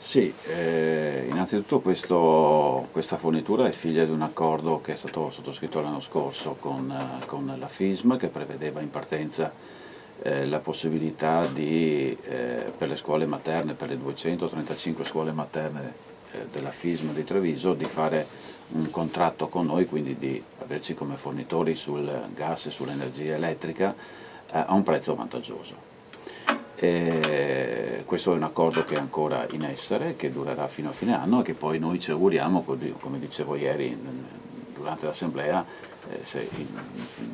Sì, innanzitutto questa fornitura è figlia di un accordo che è stato sottoscritto l'anno scorso con la FISM, che prevedeva in partenza la possibilità per le scuole materne, per le 235 scuole materne della FISM di Treviso, di fare un contratto con noi, quindi di averci come fornitori sul gas e sull'energia elettrica a un prezzo vantaggioso. Questo è un accordo che è ancora in essere, che durerà fino a fine anno e che poi noi ci auguriamo, come dicevo ieri durante l'assemblea, se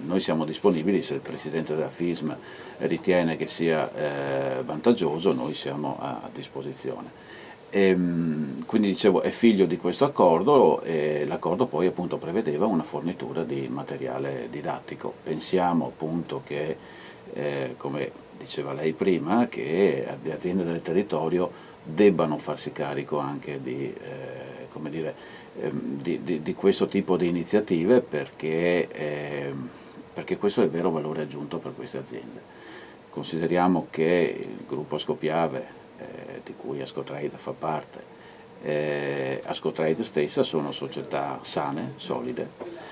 noi siamo disponibili, se il Presidente della FISM ritiene che sia vantaggioso, noi siamo a disposizione. Quindi dicevo, è figlio di questo accordo e l'accordo poi appunto prevedeva una fornitura di materiale didattico. Pensiamo appunto che, come diceva lei prima, che le aziende del territorio debbano farsi carico anche come dire, di questo tipo di iniziative perché questo è il vero valore aggiunto per queste aziende. Consideriamo che il gruppo Ascopiave, di cui Ascotrade fa parte, Ascotrade stessa sono società sane, solide,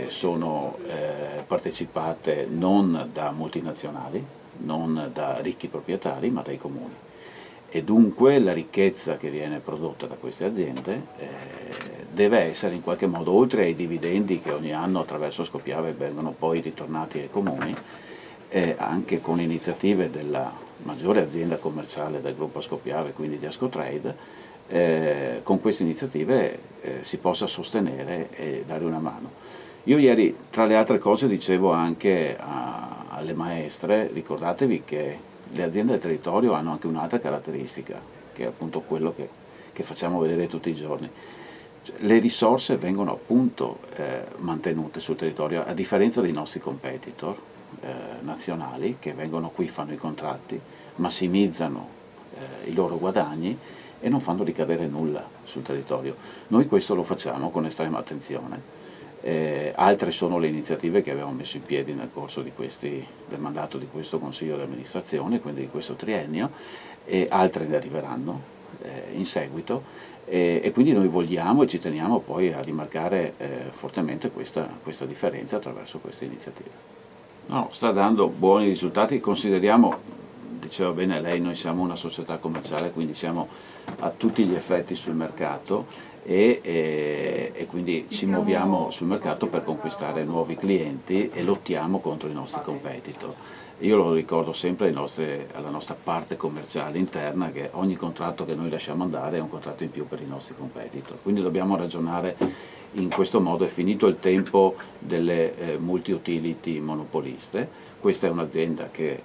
sono partecipate non da multinazionali, non da ricchi proprietari, ma dai comuni. E dunque la ricchezza che viene prodotta da queste aziende deve essere in qualche modo, oltre ai dividendi che ogni anno attraverso Ascopiave vengono poi ritornati ai comuni, anche con iniziative della maggiore azienda commerciale del gruppo Ascopiave, quindi di Ascotrade, con queste iniziative si possa sostenere e dare una mano. Io ieri, tra le altre cose, dicevo anche alle maestre: ricordatevi che le aziende del territorio hanno anche un'altra caratteristica, che è appunto quello che facciamo vedere tutti i giorni. Cioè, le risorse vengono appunto mantenute sul territorio, a differenza dei nostri competitor nazionali, che vengono qui, fanno i contratti, massimizzano i loro guadagni e non fanno ricadere nulla sul territorio. Noi questo lo facciamo con estrema attenzione. Altre sono le iniziative che abbiamo messo in piedi nel corso del mandato di questo Consiglio di amministrazione, quindi di questo triennio, e altre ne arriveranno in seguito, e quindi noi vogliamo e ci teniamo poi a rimarcare fortemente questa differenza attraverso queste iniziative. No, sta dando buoni risultati, consideriamo, diceva bene lei, noi siamo una società commerciale, quindi siamo a tutti gli effetti sul mercato e quindi ci muoviamo sul mercato per conquistare nuovi clienti e lottiamo contro i nostri competitor. Io lo ricordo sempre alla nostra parte commerciale interna, che ogni contratto che noi lasciamo andare è un contratto in più per i nostri competitor, quindi dobbiamo ragionare in questo modo. È finito il tempo delle multi-utility monopoliste. Questa è un'azienda che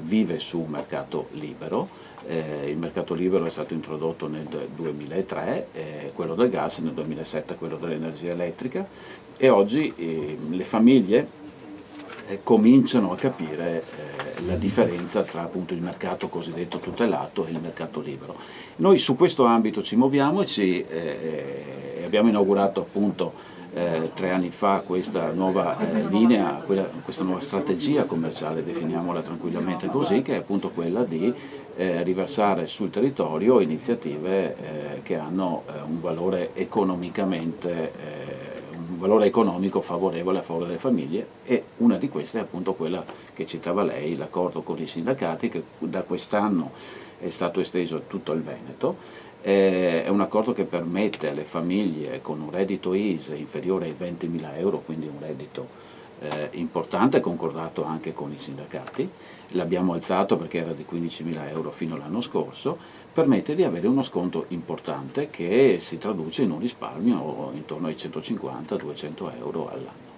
vive su un mercato libero. Il mercato libero è stato introdotto nel 2003, quello del gas, nel 2007 quello dell'energia elettrica, e oggi le famiglie cominciano a capire la differenza tra appunto il mercato cosiddetto tutelato e il mercato libero. Noi su questo ambito ci muoviamo e abbiamo inaugurato appunto 3 anni fa questa nuova linea, questa nuova strategia commerciale, definiamola tranquillamente così, che è appunto quella di riversare sul territorio iniziative che hanno un valore un valore economico favorevole a favore delle famiglie, e una di queste è appunto quella che citava lei, l'accordo con i sindacati, che da quest'anno è stato esteso a tutto il Veneto. È un accordo che permette alle famiglie con un reddito ISEE inferiore ai 20.000 euro, quindi un reddito importante, concordato anche con i sindacati, l'abbiamo alzato perché era di 15.000 euro fino all'anno scorso, permette di avere uno sconto importante che si traduce in un risparmio intorno ai 150-200 euro all'anno.